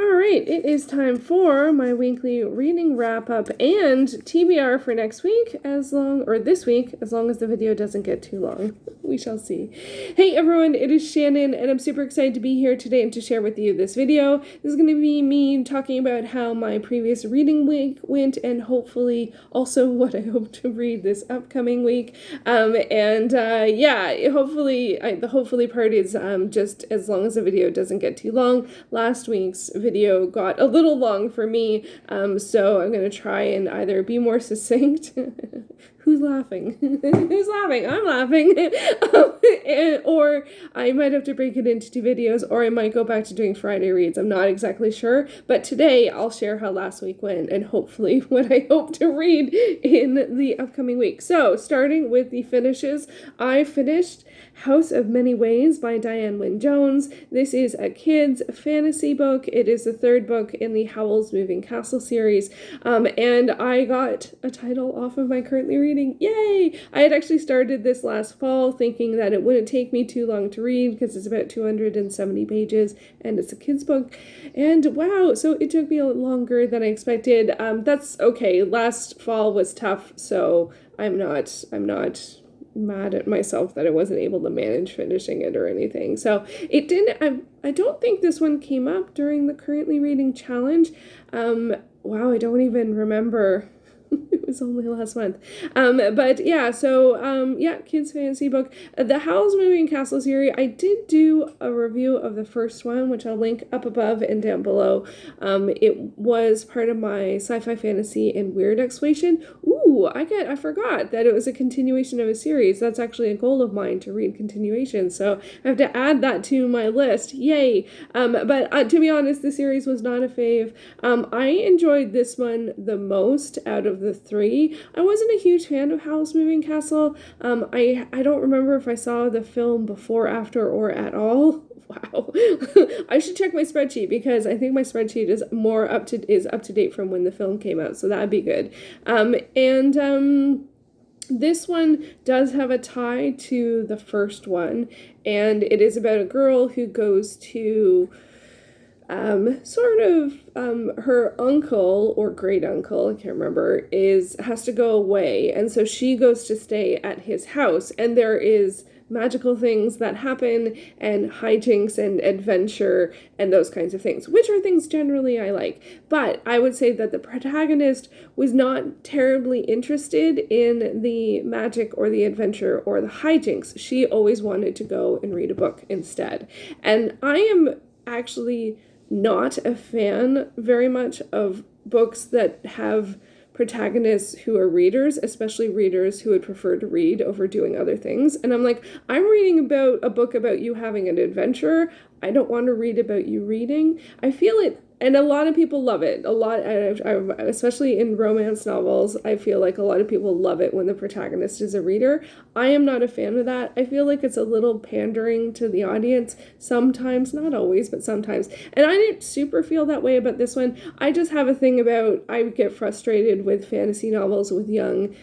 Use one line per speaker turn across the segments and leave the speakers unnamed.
Alright, it is time for my weekly reading wrap-up and TBR for next week, this week, as long as the video doesn't get too long. We shall see. Hey everyone, it is Shannon, and I'm super excited to be here today and to share with you this video. This is going to be me talking about how my previous reading week went, and hopefully also what I hope to read this upcoming week. Hopefully, the hopefully part is just as long as the video doesn't get too long. Last week's video got a little long for me, so I'm going to try and either be more succinct. Who's laughing? Who's laughing? I'm laughing. Or I might have to break it into 2 videos, or I might go back to doing Friday reads. I'm not exactly sure, but today I'll share how last week went and hopefully what I hope to read in the upcoming week. So, starting with the finishes, I finished House of Many Ways by Diane Wynne Jones. This is a kid's fantasy book. It is the 3rd book in the Howl's Moving Castle series, and I got a title off of my currently reading. Yay! I had actually started this last fall thinking that it wouldn't take me too long to read because it's about 270 pages and it's a kid's book, and wow, so it took me a little longer than I expected. That's okay. Last fall was tough, so I'm not mad at myself that I wasn't able to manage finishing it or anything. So it didn't, I don't think this one came up during the currently reading challenge. Wow, I don't even remember. It was only last month. Kids fantasy book. The Howl's Moving Castle series, I did do a review of the first one, which I'll link up above and down below. It was part of my sci-fi fantasy and weird exploration. Ooh, I forgot that it was a continuation of a series. That's actually a goal of mine, to read continuation, so I have to add that to my list. Yay! To be honest, the series was not a fave. I enjoyed this one the most out of the 3. I wasn't a huge fan of Howl's Moving Castle. I don't remember if I saw the film before, after, or at all. Wow. I should check my spreadsheet because I think my spreadsheet is up to date from when the film came out, so that'd be good. This one does have a tie to the first one, and it is about a girl who goes to her uncle or great uncle, I can't remember, has to go away, and so she goes to stay at his house, and there is magical things that happen and hijinks and adventure and those kinds of things, which are things generally I like. But I would say that the protagonist was not terribly interested in the magic or the adventure or the hijinks. She always wanted to go and read a book instead. And I am actually not a fan very much of books that have protagonists who are readers, especially readers who would prefer to read over doing other things. And I'm like, I'm reading about a book about you having an adventure. I don't want to read about you reading. I feel it, and a lot of people love it. Especially in romance novels, I feel like a lot of people love it when the protagonist is a reader. I am not a fan of that. I feel like it's a little pandering to the audience sometimes, not always, but sometimes. And I didn't super feel that way about this one. I just have a thing about, I get frustrated with fantasy novels with young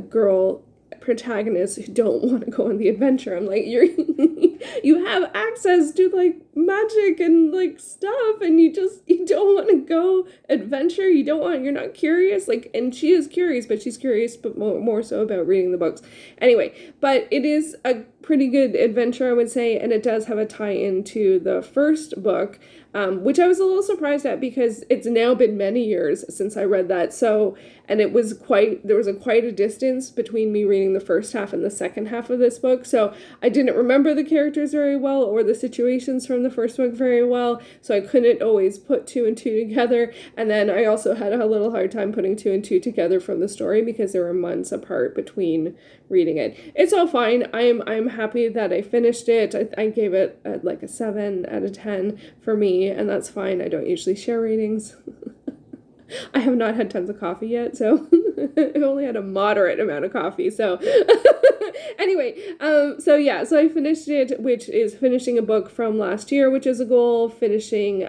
girl protagonists who don't want to go on the adventure. I'm like, you have access to like magic and like stuff, and you don't want to go adventure. You're not curious. Like, and she is curious, but she's curious, but more so about reading the books. Anyway, but it is a pretty good adventure, I would say, and it does have a tie-in to the first book, which I was a little surprised at because it's now been many years since I read that. So, and there was quite a distance between me reading the first half and the second half of this book. So I didn't remember the characters very well or the situations from the first book very well. So I couldn't always put 2 and 2 together. And then I also had a little hard time putting 2 and 2 together from the story because there were months apart between reading it. It's all fine. I'm happy that I finished it. I gave it like a 7 out of 10 for me, and that's fine. I don't usually share ratings. I have not had tons of coffee yet, so I've only had a moderate amount of coffee, so Anyway, so I finished it, which is finishing a book from last year, which is a goal. Finishing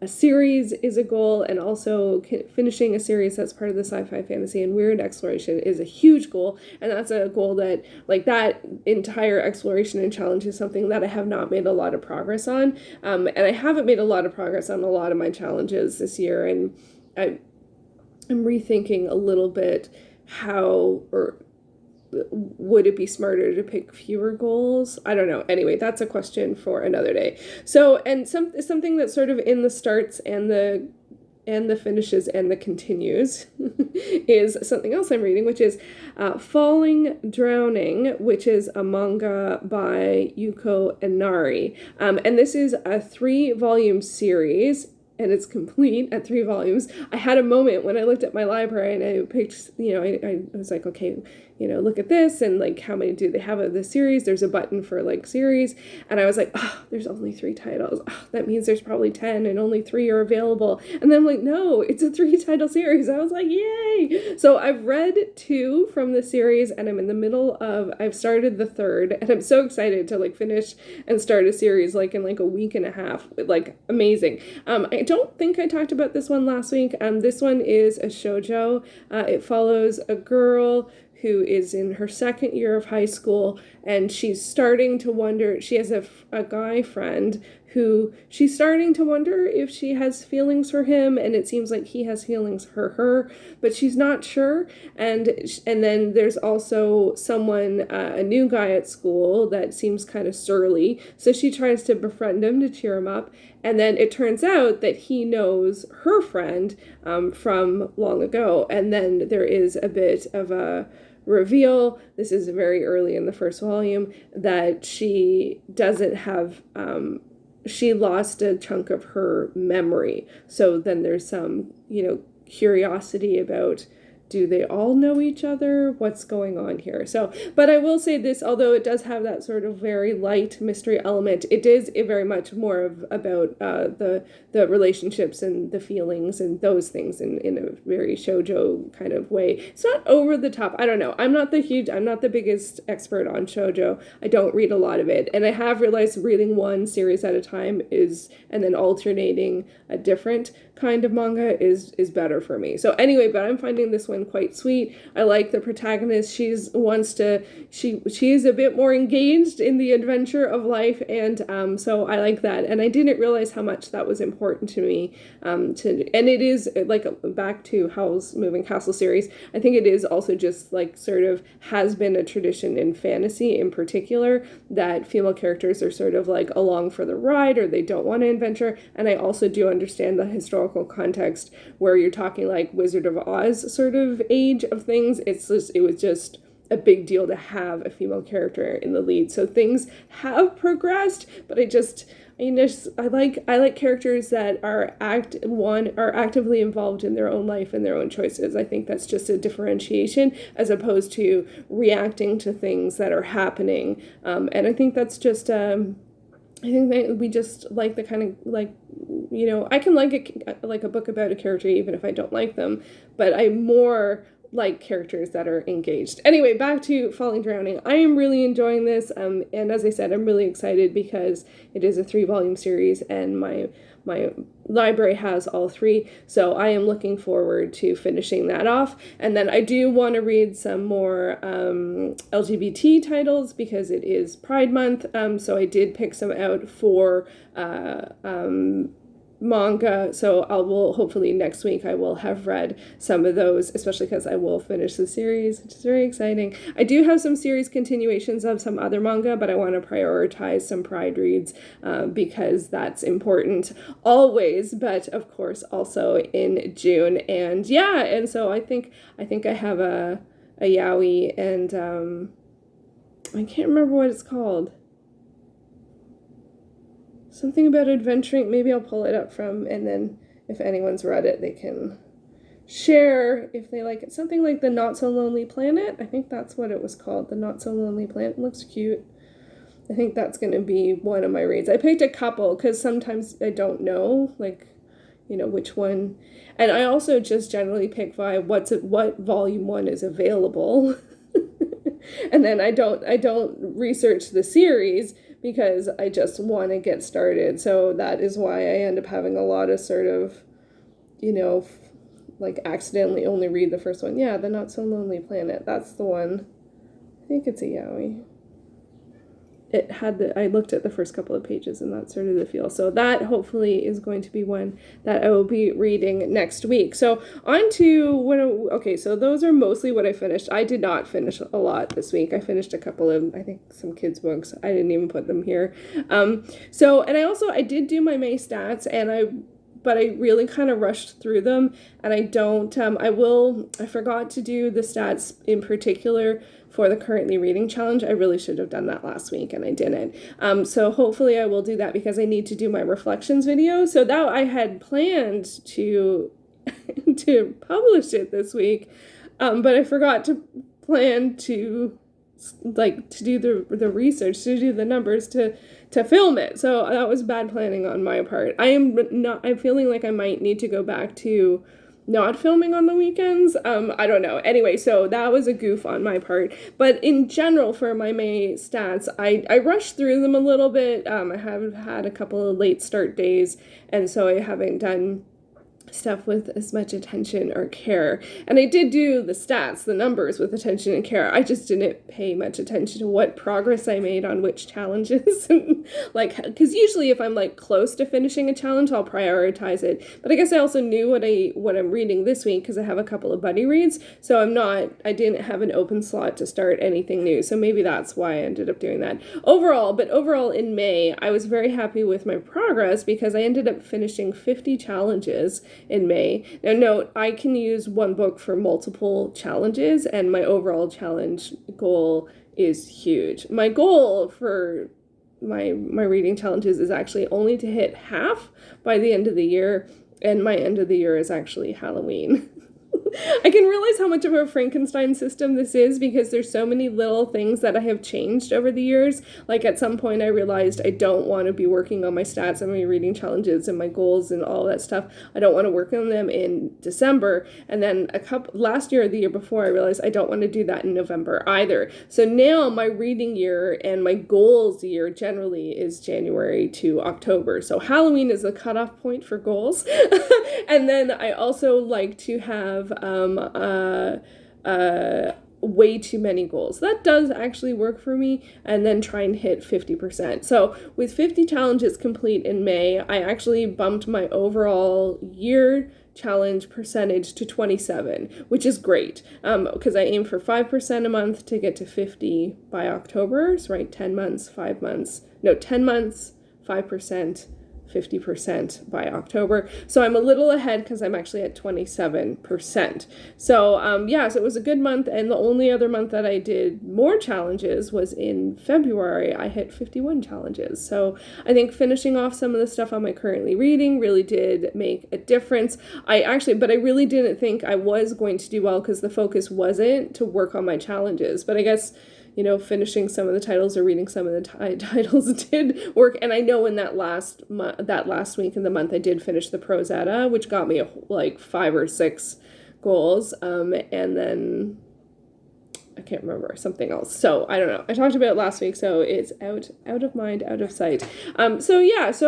a series is a goal, and also finishing a series that's part of the sci-fi, fantasy, and weird exploration is a huge goal. And that's a goal that, like, that entire exploration and challenge is something that I have not made a lot of progress on. And I haven't made a lot of progress on a lot of my challenges this year, and I'm rethinking a little bit how, or would it be smarter to pick fewer goals? I don't know. Anyway, that's a question for another day. So, and something that's sort of in the starts and the finishes and the continues is something else I'm reading, which is Falling Drowning, which is a manga by Yuko Inari. And this is a 3-volume series, and it's complete at 3 volumes. I had a moment when I looked at my library and I picked, I was like, okay, look at this, and like, how many do they have of this series? There's a button for like series, and I was like, oh, there's only 3 titles. Oh, that means there's probably 10 and only 3 are available. And then I'm like, no, it's a 3-title series. I was like, yay! So I've read 2 from the series, and I'm in the middle of, I've started the 3rd, and I'm so excited to like finish and start a series like in like a week and a half. Like, amazing. I don't think I talked about this one last week. This one is a shoujo. It follows a girl who is in her 2nd year of high school, and she's starting to wonder, she has a guy friend who she's starting to wonder if she has feelings for him, and it seems like he has feelings for her, but she's not sure. And then there's also someone, a new guy at school that seems kind of surly, so she tries to befriend him to cheer him up, and then it turns out that he knows her friend from long ago, and then there is a bit of a reveal, this is very early in the 1st volume, that she doesn't have, she lost a chunk of her memory. So then there's some, curiosity about, do they all know each other? What's going on here? So, but I will say this, although it does have that sort of very light mystery element, it is very much more about the relationships and the feelings and those things in a very shoujo kind of way. It's not over the top. I don't know. I'm not the biggest expert on shoujo. I don't read a lot of it. And I have realized reading one series at a time and then alternating a different kind of manga is better for me. So anyway, but I'm finding this one quite sweet. I like the protagonist. She is a bit more engaged in the adventure of life, and so I like that. And I didn't realize how much that was important to me. And it is like back to Howl's Moving Castle series. I think it is also just like sort of has been a tradition in fantasy in particular that female characters are sort of like along for the ride, or they don't want to adventure. And I also do understand the historical context where you're talking like Wizard of Oz sort of age of things. It was just a big deal to have a female character in the lead. So things have progressed, but I like characters that are actively involved in their own life and their own choices. I think that's just a differentiation as opposed to reacting to things that are happening. And I think that's just I think that we just like the kind of like, I can like a book about a character even if I don't like them, but I more like characters that are engaged. Anyway, back to Falling Drowning. I am really enjoying this, and as I said, I'm really excited because it is a 3-volume series, and my library has all 3, so I am looking forward to finishing that off. And then I do want to read some more LGBT titles because it is Pride Month, so I did pick some out for manga, so hopefully next week I will have read some of those, especially because I will finish the series, which is very exciting. I do have some series continuations of some other manga, but I want to prioritize some Pride reads because that's important always, but of course also in June. And so I think I have a yaoi, and I can't remember what it's called. Something about adventuring. Maybe I'll pull it up and then if anyone's read it, they can share if they like it. Something like The Not So Lonely Planet. I think that's what it was called. The Not So Lonely Planet. It looks cute. I think that's going to be one of my reads. I picked a couple because sometimes I don't know, which one. And I also just generally pick by what volume 1 is available. And then I don't research the series because I just want to get started. So that is why I end up having a lot of sort of, like accidentally only read the first one. Yeah, the Not So Lonely Planet. That's the one. I think it's a yaoi. I looked at the first couple of pages and that's sort of the feel. So that hopefully is going to be one that I will be reading next week. So on to okay, so those are mostly what I finished. I did not finish a lot this week. I finished a couple of, I think, some kids' books. I didn't even put them here. And I did do my May stats but I really kind of rushed through them, and I forgot to do the stats in particular for the currently reading challenge. I really should have done that last week and I didn't. So hopefully I will do that because I need to do my reflections video. So that I had planned to to publish it this week, but I forgot to plan to do the research, to do the numbers, to film it. So that was bad planning on my part. I'm feeling like I might need to go back to not filming on the weekends. I don't know. Anyway, so that was a goof on my part. But in general, for my May stats, I rushed through them a little bit. I have had a couple of late start days, and so I haven't done stuff with as much attention or care. And I did do the stats, the numbers, with attention and care. I just didn't pay much attention to what progress I made on which challenges. Because usually if I'm close to finishing a challenge, I'll prioritize it. But I guess I also knew what I'm reading this week because I have a couple of buddy reads. So I didn't have an open slot to start anything new. So maybe that's why I ended up doing that. Overall in May, I was very happy with my progress because I ended up finishing 50 challenges in May. Now note, I can use one book for multiple challenges, and my overall challenge goal is huge. My goal for my reading challenges is actually only to hit half by the end of the year, and my end of the year is actually Halloween. I can realize how much of a Frankenstein system this is because there's so many little things that I have changed over the years. At some point I realized I don't want to be working on my stats and my reading challenges and my goals and all that stuff. I don't want to work on them in December. And then last year or the year before, I realized I don't want to do that in November either. So now my reading year and my goals year generally is January to October. So Halloween is the cutoff point for goals. And then I also like to have way too many goals. That does actually work for me, and then try and hit 50%. So with 50 challenges complete in May, I actually bumped my overall year challenge percentage to 27, which is great, because I aim for 5% a month to get to 50 by October. So 10 months, 5%, 50% by October. So I'm a little ahead because I'm actually at 27%. So so it was a good month, and the only other month that I did more challenges was in February. I hit 51 challenges. So I think finishing off some of the stuff I'm currently reading really did make a difference. But I really didn't think I was going to do well because the focus wasn't to work on my challenges. But I guess finishing some of the titles or reading some of the titles did work. And I know in that last week in the month, I did finish the Prose Edda, which got me 5 or 6 goals. And then I can't remember something else. So I don't know. I talked about it last week, so it's out of mind, out of sight. So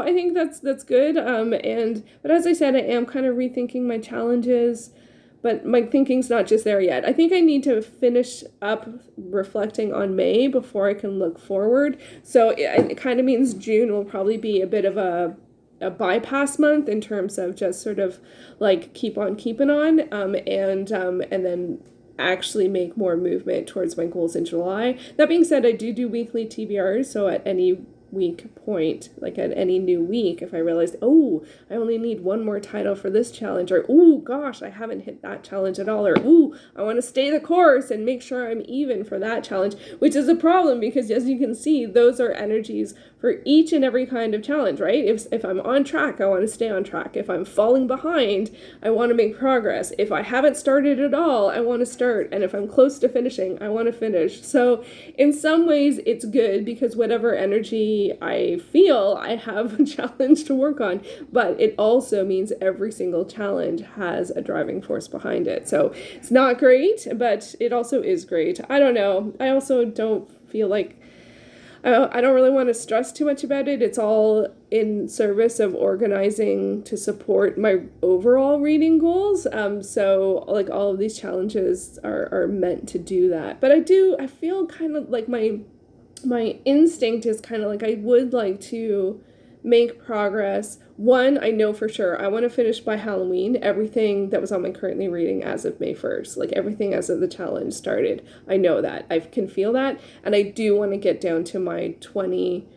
I think that's good. But as I said, I am kind of rethinking my challenges. But my thinking's not just there yet. I think I need to finish up reflecting on May before I can look forward. So it kind of means June will probably be a bit of a bypass month in terms of just sort of keep on keeping on, and then actually make more movement towards my goals in July. That being said, I do weekly TBRs, so at any week point, at any new week, if I realized, I only need one more title for this challenge, or gosh, I haven't hit that challenge at all, or I want to stay the course and make sure I'm even for that challenge, which is a problem because, as you can see, those are energies for each and every kind of challenge, right? If I'm on track, I want to stay on track. If I'm falling behind, I want to make progress. If I haven't started at all, I want to start. And if I'm close to finishing, I want to finish. So in some ways, it's good because whatever energy I feel, I have a challenge to work on. But it also means every single challenge has a driving force behind it. So it's not great, but it also is great. I don't know. I also don't feel like I don't really want to stress too much about it. It's all in service of organizing to support my overall reading goals. So like all of these challenges are meant to do that. But I feel kind of like my instinct is kind of like I would like to make progress. One, I know for sure I want to finish by Halloween everything that was on my currently reading as of May 1st, like everything as of the challenge started. I know that. I can feel that. And I do want to get down to my 20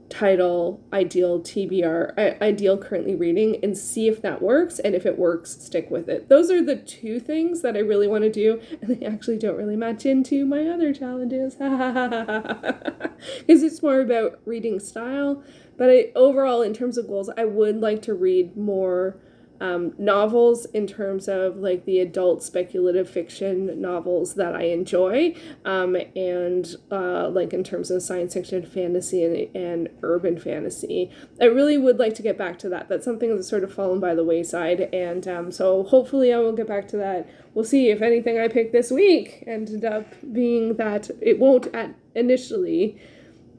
title ideal TBR, ideal currently reading, and see if that works. And if it works, stick with it. Those are the two things that I really want to do. And they actually don't really match into my other challenges. Because it's more about reading style. But overall, in terms of goals, I would like to read more novels in terms of like the adult speculative fiction novels that I enjoy, and like in terms of science fiction, fantasy, and urban fantasy. I really would like to get back to that. That's something that's sort of fallen by the wayside, and so hopefully I will get back to that. We'll see if anything I pick this week ended up being that it won't initially.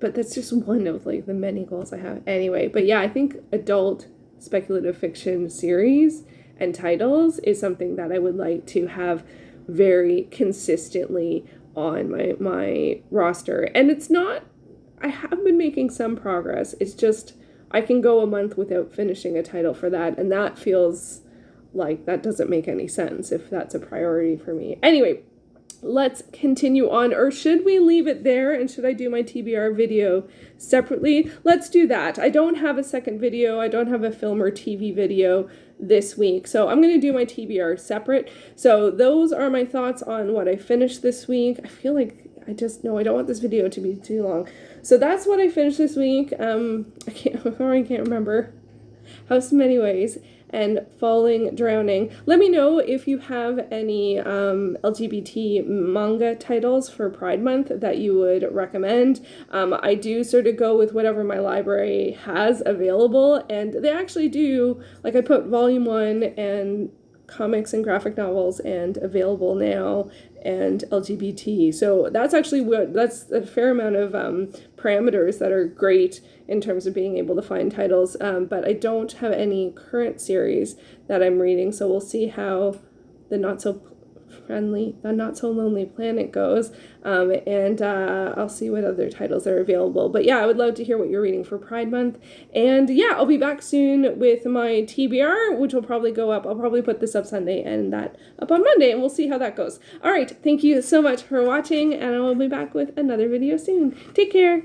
But that's just one of like the many goals I have. Anyway, but yeah, I think adult speculative fiction series and titles is something that I would like to have very consistently on my roster. And it's not, I have been making some progress. It's just I can go a month without finishing a title for that, and that feels like that doesn't make any sense if that's a priority for me. Anyway, let's continue on, or should we leave it there and should I do my TBR video separately? Let's do that. I don't have a second video. I don't have a film or TV video this week, so I'm going to do my TBR separate. So those are my thoughts on what I finished this week. I feel like I don't want this video to be too long. So that's what I finished this week. I can't remember. House in Many Ways and Falling Drowning. Let me know if you have any LGBT manga titles for Pride Month that you would recommend. I do sort of go with whatever my library has available, and they actually do, like I put volume 1 and comics and graphic novels and available now and LGBT. So that's actually that's a fair amount of parameters that are great in terms of being able to find titles. But I don't have any current series that I'm reading, so we'll see how the Not So Lonely Planet goes, and I'll see what other titles are available. But yeah, I would love to hear what you're reading for Pride Month. And yeah, I'll be back soon with my TBR, which will probably go up. I'll probably put this up Sunday and that up on Monday, and we'll see how that goes. All right, thank you so much for watching, and I will be back with another video soon. Take care.